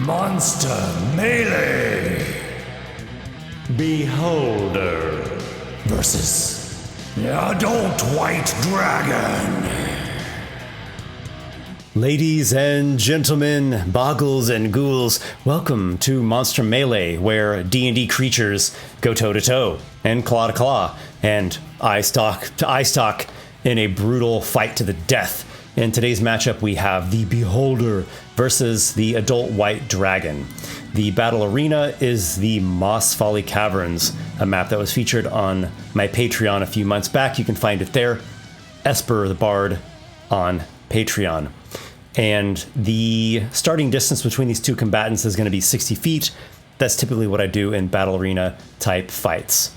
Monster Melee Beholder versus Adult White Dragon. Ladies and gentlemen, boggles and ghouls, welcome to Monster Melee, where D&D creatures go toe-to-toe, and claw-to-claw, and eye-stalk to eye-stalk in a brutal fight to the death. In today's matchup, we have the Beholder versus the Adult White Dragon. The battle arena is the Moss Folly Caverns, a map that was featured on my Patreon a few months back. You can find it there, Esper the Bard on Patreon. And the starting distance between these two combatants is going to be 60 feet. That's typically what I do in battle arena type fights.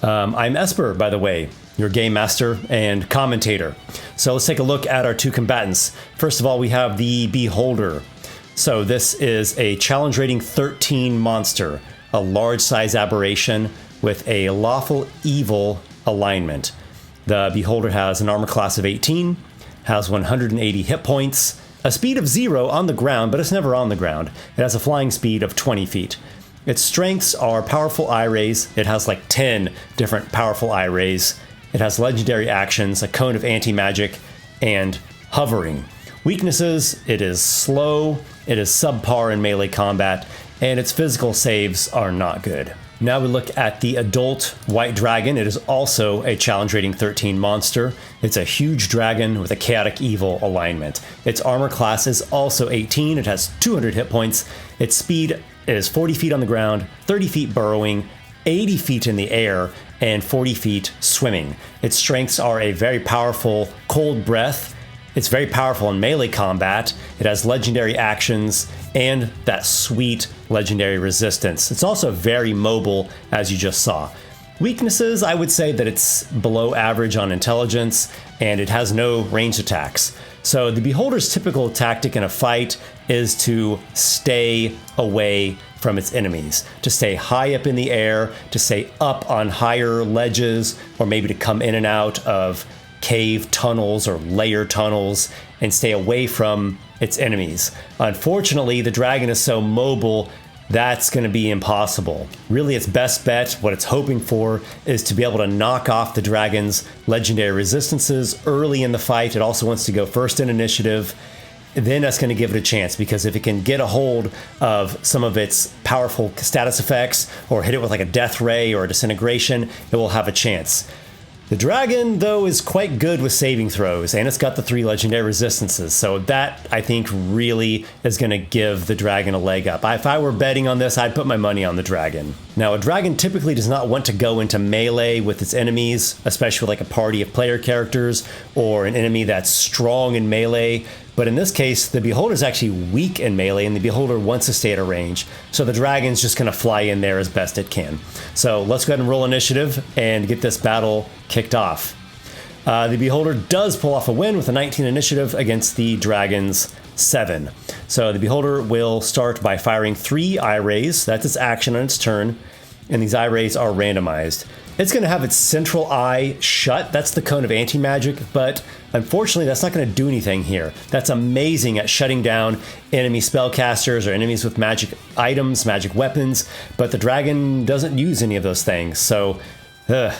I'm Esper, by the way, your game master and commentator. So let's take a look at our two combatants. First of all, we have the Beholder. So this is a challenge rating 13 monster, a large size aberration with a lawful evil alignment. The Beholder has an armor class of 18, has 180 hit points, a speed of 0 on the ground, but it's never on the ground. It has a flying speed of 20 feet. Its strengths are powerful eye rays. It has like 10 different powerful eye rays. It has legendary actions, a cone of anti-magic, and hovering. Weaknesses: it is slow, it is subpar in melee combat, and its physical saves are not good. Now we look at the Adult White Dragon. It is also a challenge rating 13 monster. It's a huge dragon with a chaotic evil alignment. Its armor class is also 18. It has 200 hit points. Its speed is 40 feet on the ground, 30 feet burrowing, 80 feet in the air, and 40 feet swimming. Its strengths are a very powerful cold breath. It's very powerful in melee combat. It has legendary actions and that sweet legendary resistance. It's also very mobile, as you just saw. Weaknesses: I would say that it's below average on intelligence, and it has no ranged attacks. So the Beholder's typical tactic in a fight is to stay away from its enemies, to stay high up in the air, to stay up on higher ledges, or maybe to come in and out of cave tunnels or layer tunnels and stay away from its enemies. Unfortunately, the dragon is so mobile, that's going to be impossible. Really, its best bet, what it's hoping for, is to be able to knock off the dragon's legendary resistances early in the fight. It also wants to go first in initiative. Then that's going to give it a chance, because if it can get a hold of some of its powerful status effects or hit it with like a death ray or a disintegration, it will have a chance. The dragon, though, is quite good with saving throws, and it's got the 3 legendary resistances, so that, I think, really is going to give the dragon a leg up. If I were betting on this, I'd put my money on the dragon. Now, a dragon typically does not want to go into melee with its enemies, especially with like a party of player characters or an enemy that's strong in melee. But in this case, the Beholder is actually weak in melee, and the Beholder wants to stay at a range. So the dragon's just going to fly in there as best it can. So let's go ahead and roll initiative and get this battle kicked off. The Beholder does pull off a win with a 19 initiative against the dragon's 7. So the Beholder will start by firing 3 eye rays. That's its action on its turn, and these eye rays are randomized. It's going to have its central eye shut. That's the cone of anti-magic, but unfortunately, that's not going to do anything here. That's amazing at shutting down enemy spellcasters or enemies with magic items, magic weapons, but the dragon doesn't use any of those things. So, the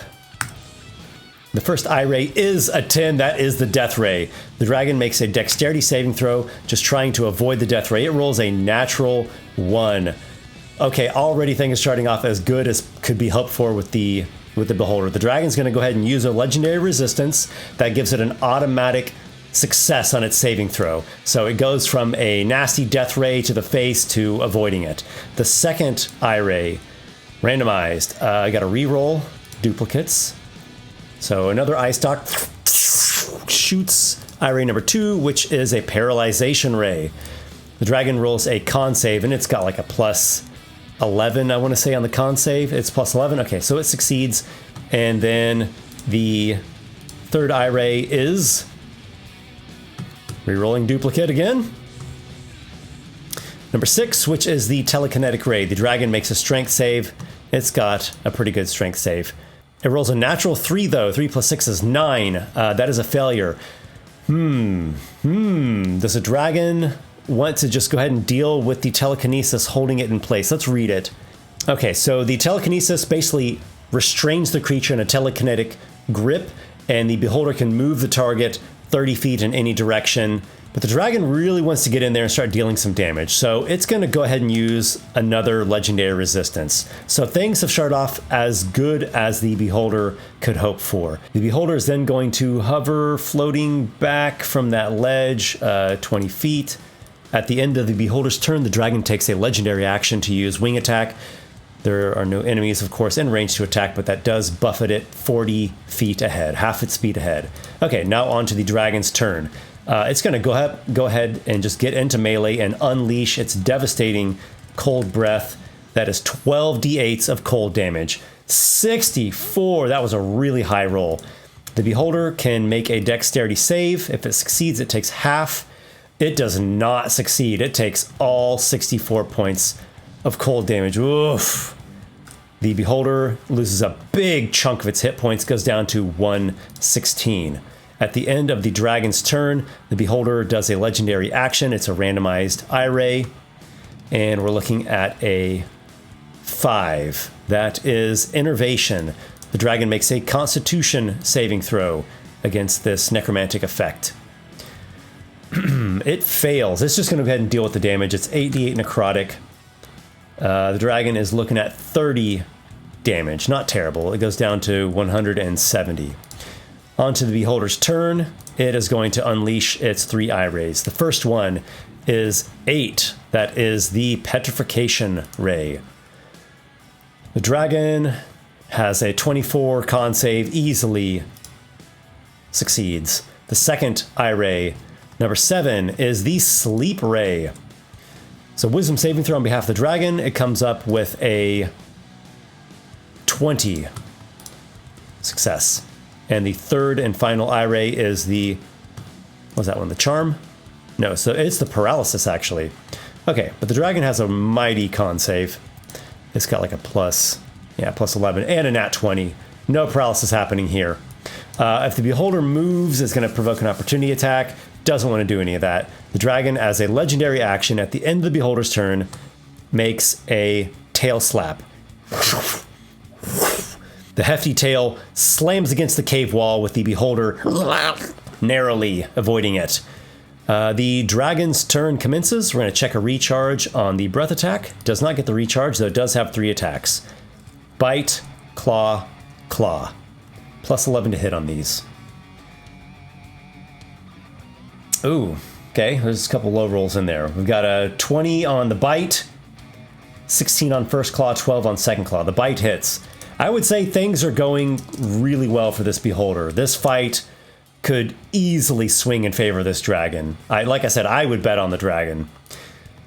first eye ray is a 10. That is the death ray. The dragon makes a dexterity saving throw, just trying to avoid the death ray. It rolls a natural 1. Okay, already things are starting off as good as could be hoped for with the Beholder. The dragon's going to go ahead and use a legendary resistance that gives it an automatic success on its saving throw. So it goes from a nasty death ray to the face to avoiding it. The second eye ray, randomized. I got to re-roll duplicates. So another eye stalk shoots eye ray number 2, which is a paralyzation ray. The dragon rolls a con save, and it's got like a plus 11, I want to say, on the con save. It's plus 11. Okay, so it succeeds. And then the third eye ray is re-rolling duplicate again. Number 6, which is the telekinetic ray. The dragon makes a strength save. It's got a pretty good strength save. It rolls a natural 3, though. 3 plus 6 is 9. That is a failure. Does a dragon want to just go ahead and deal with the telekinesis holding it in place. Let's read it. Okay, so the telekinesis basically restrains the creature in a telekinetic grip, and the beholder can move the target 30 feet in any direction. But the dragon really wants to get in there and start dealing some damage, so it's going to go ahead and use another legendary resistance. So things have started off as good as the beholder could hope for. The beholder is then going to hover, floating back from that ledge 20 feet. At the end of the beholder's turn, the dragon takes a legendary action to use wing attack. There are no enemies, of course, in range to attack, but that does buffet it 40 feet ahead, half its speed ahead. Okay, now on to the dragon's turn. It's going to go ahead and just get into melee and unleash its devastating cold breath. That is 12 d8s of cold damage. 64, that was a really high roll. The beholder can make a dexterity save. If it succeeds, it takes half. It does not succeed. It takes all 64 points of cold damage. Oof. The beholder loses a big chunk of its hit points, goes down to 116. At the end of the dragon's turn, the beholder does a legendary action. It's a randomized eye ray, and we're looking at a 5. That is innervation. The dragon makes a constitution saving throw against this necromantic effect. It fails. It's just going to go ahead and deal with the damage. It's 8d8 necrotic. The dragon is looking at 30 damage. Not terrible. It goes down to 170. On to the beholder's turn. It is going to unleash its 3 eye rays. The first one is 8. That is the petrification ray. The dragon has a 24 con save, easily succeeds. The second eye ray, number 7, is the sleep ray. So wisdom saving throw on behalf of the dragon. It comes up with a 20 success. And the third and final eye ray is the, what was that one, the charm? No, so it's the paralysis, actually. Okay, but the dragon has a mighty con save. It's got like a plus 11, and a nat 20. No paralysis happening here. If the beholder moves, it's going to provoke an opportunity attack. Doesn't want to do any of that. The dragon, as a legendary action, at the end of the beholder's turn, makes a tail slap. The hefty tail slams against the cave wall, with the beholder narrowly avoiding it. The dragon's turn commences. We're going to check a recharge on the breath attack. Does not get the recharge, though it does have 3 attacks. Bite, claw, claw. Plus 11 to hit on these. Ooh, okay. There's a couple low rolls in there. We've got a 20 on the bite, 16 on first claw, 12 on second claw. The bite hits. I would say things are going really well for this beholder. This fight could easily swing in favor of this dragon. Like I said, I would bet on the dragon.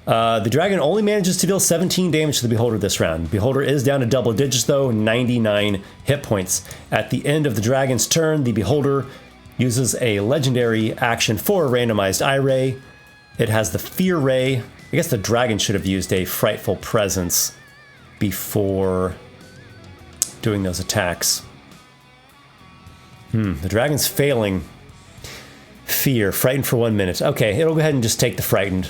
The dragon only manages to deal 17 damage to the beholder this round. Beholder is down to double digits, though, 99 hit points. At the end of the dragon's turn, the beholder uses a legendary action for a randomized eye ray. It has the fear ray. I guess the dragon should have used a frightful presence before doing those attacks. The dragon's failing fear. Frightened for 1 minute. Okay, it'll go ahead and just take the frightened.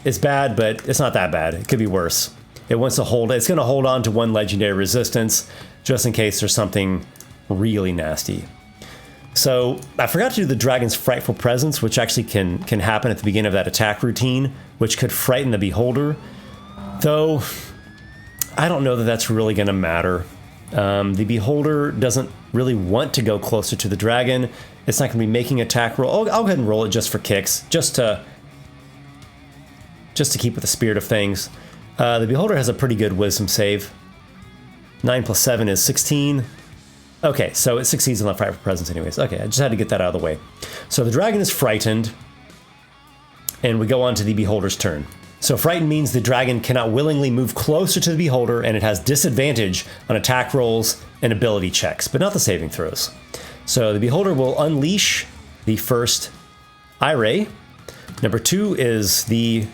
It's bad, but it's not that bad. It could be worse. It wants to hold. It's going to hold on to 1 legendary resistance just in case there's something really nasty. So I forgot to do the dragon's frightful presence, which actually can happen at the beginning of that attack routine, which could frighten the beholder. Though I don't know that that's really going to matter. The beholder doesn't really want to go closer to the dragon. It's not going to be making attack roll. I'll go ahead and roll it just for kicks, just to keep with the spirit of things. The beholder has a pretty good wisdom save. 9 plus 7 is 16. Okay, so it succeeds on the frightful presence anyways. Okay, I just had to get that out of the way. So the dragon is frightened, and we go on to the beholder's turn. So frightened means the dragon cannot willingly move closer to the beholder, and it has disadvantage on attack rolls and ability checks, but not the saving throws. So the beholder will unleash the first eye ray. Number 2 is the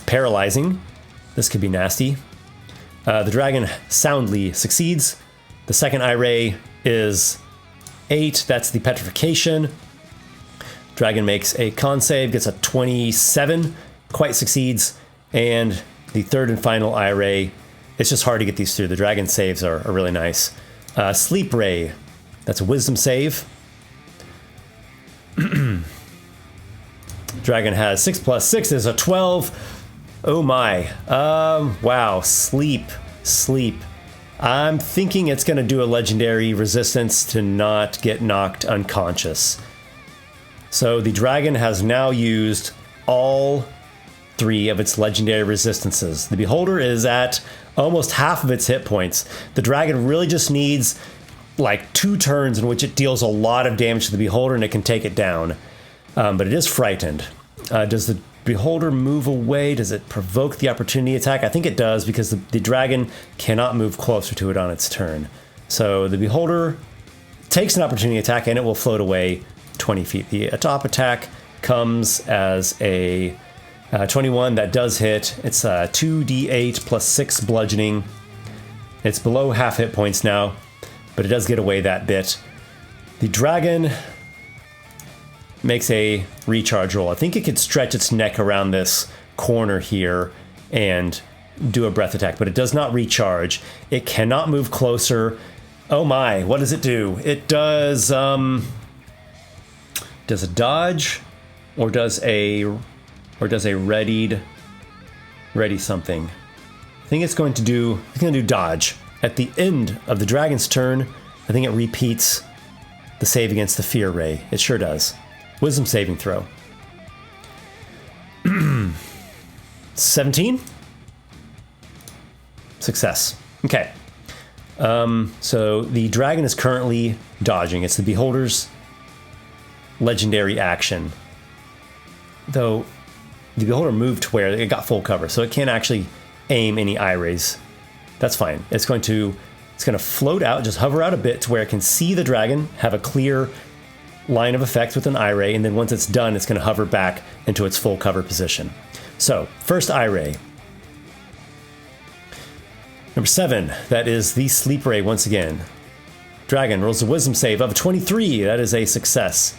paralyzing. This could be nasty. The dragon soundly succeeds. The second eye ray is 8. That's the petrification. Dragon makes a con save, gets a 27, quite succeeds, and the third and final eye ray. It's just hard to get these through. The dragon saves are really nice. Sleep ray, that's a wisdom save. Dragon has 6 plus 6 is a 12. Oh my. Wow. Sleep. I'm thinking it's going to do a legendary resistance to not get knocked unconscious. So the dragon has now used all 3 of its legendary resistances. The beholder is at almost half of its hit points. The dragon really just needs like 2 turns in which it deals a lot of damage to the beholder and it can take it down. But it is frightened. Does the beholder move away? Does it provoke the opportunity attack? I think it does, because the dragon cannot move closer to it on its turn. So the beholder takes an opportunity attack and it will float away 20 feet. The top attack comes as a 21. That does hit. It's 2d8 plus 6 bludgeoning. It's below half hit points now, but it does get away that bit. The dragon makes a recharge roll. I think it could stretch its neck around this corner here and do a breath attack, but it does not recharge. It cannot move closer. Oh my, what does it do? It does a dodge or does a ready something. I think it's going to do dodge. At the end of the dragon's turn, I think it repeats the save against the fear ray. It sure does. Wisdom saving throw. 17? Success. Okay. So the dragon is currently dodging. It's the beholder's legendary action. Though the beholder moved to where it got full cover, so it can't actually aim any eye rays. That's fine. It's going to float out, just hover out a bit to where it can see the dragon, have a clear line of effect with an eye ray, and then once it's done, it's going to hover back into its full cover position. So, first eye ray. Number 7, that is the sleep ray once again. Dragon rolls a wisdom save of 23, that is a success.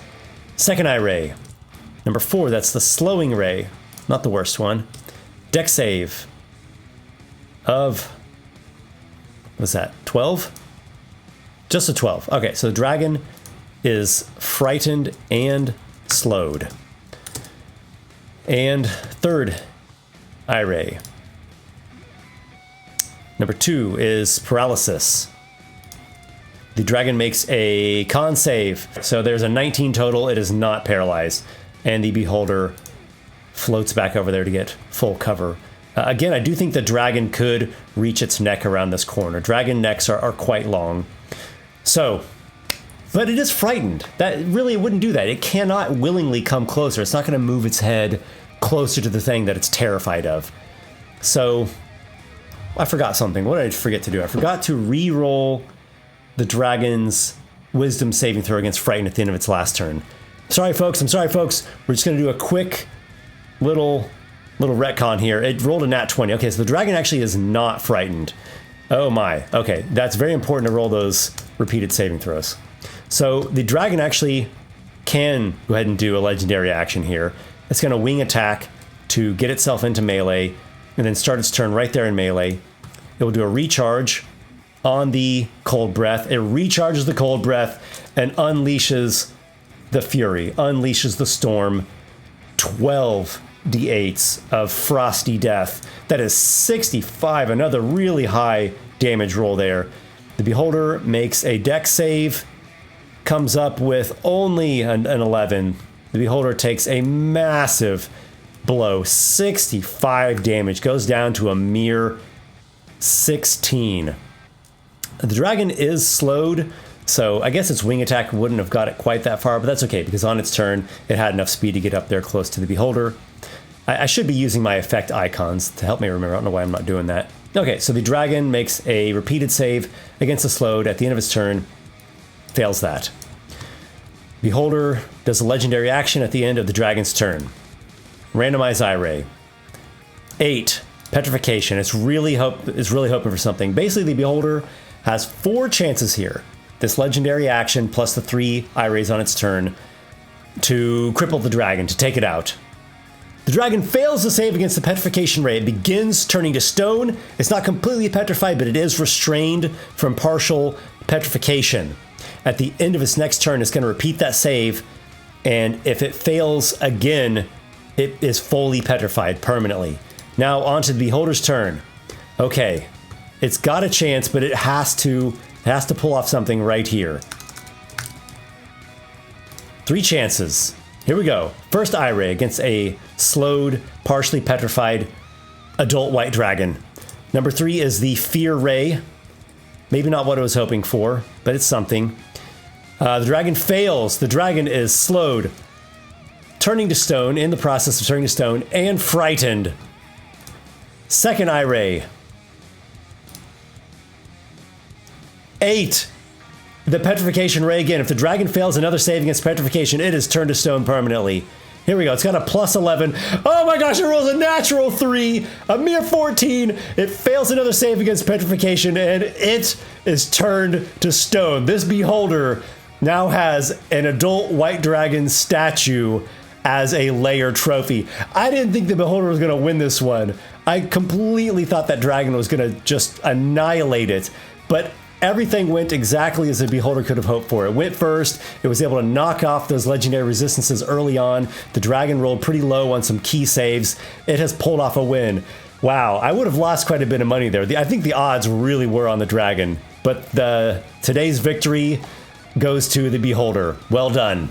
Second eye ray. Number 4, that's the slowing ray, not the worst one. Dex save of, what's that, 12? Just a 12. Okay, so the dragon is frightened and slowed. And third eye ray. Number 2 is paralysis. The dragon makes a con save. So there's a 19 total. It is not paralyzed. And the beholder floats back over there to get full cover. Again, I do think the dragon could reach its neck around this corner. Dragon necks are quite long. So, but it is frightened. That really, it wouldn't do that. It cannot willingly come closer. It's not going to move its head closer to the thing that it's terrified of. So, I forgot something. What did I forget to do? I forgot to re-roll the dragon's wisdom saving throw against frightened at the end of its last turn. Sorry, folks. I'm sorry, folks. We're just going to do a quick little retcon here. It rolled a nat 20. Okay, so the dragon actually is not frightened. Oh my. Okay, that's very important to roll those repeated saving throws. So the dragon actually can go ahead and do a legendary action here. It's going to wing attack to get itself into melee and then start its turn right there in melee. It will do a recharge on the cold breath. It recharges the cold breath and unleashes the fury, unleashes the storm. 12 d8s of frosty death. That is 65, another really high damage roll there. The beholder makes a dex save, comes up with only an 11. The beholder takes a massive blow, 65 damage, goes down to a mere 16. The dragon is slowed, so I guess its wing attack wouldn't have got it quite that far, but that's okay, because on its turn, it had enough speed to get up there close to the beholder. I should be using my effect icons to help me remember. I don't know why I'm not doing that. Okay, so the dragon makes a repeated save against the slowed at the end of its turn, fails that. Beholder does a legendary action at the end of the dragon's turn. Randomize eye ray. 8, petrification. It's really hoping for something. Basically, the beholder has 4 chances here. This legendary action plus the 3 eye rays on its turn. to cripple the dragon, to take it out. The dragon fails to save against the petrification ray. It begins turning to stone. It's not completely petrified, but it is restrained from partial petrification. At the end of its next turn, it's going to repeat that save, and if it fails again, it is fully petrified permanently. Now on to the Beholder's turn. Okay, it's got a chance, but it has to pull off something right here. 3 chances. Here we go. First eye ray against a slowed, partially petrified adult white dragon. Number 3 is the fear ray. Maybe not what I was hoping for, but it's something. The dragon fails. The dragon is slowed, turning to stone, in the process of turning to stone, and frightened. Second eye ray. 8. The petrification ray again. If the dragon fails another save against petrification, it is turned to stone permanently. Here we go. It's got a plus 11. Oh my gosh, it rolls a natural 3, a mere 14. It fails another save against petrification, and it is turned to stone. This Beholder now has an adult white dragon statue as a layer trophy. I didn't think the Beholder was going to win this one. I completely thought that dragon was going to just annihilate it, but everything went exactly as the Beholder could have hoped for. It went first, it was able to knock off those legendary resistances early on. The dragon rolled pretty low on some key saves. It has pulled off a win. Wow, I would have lost quite a bit of money there. I think the odds really were on the dragon, but today's victory goes to the Beholder. Well done.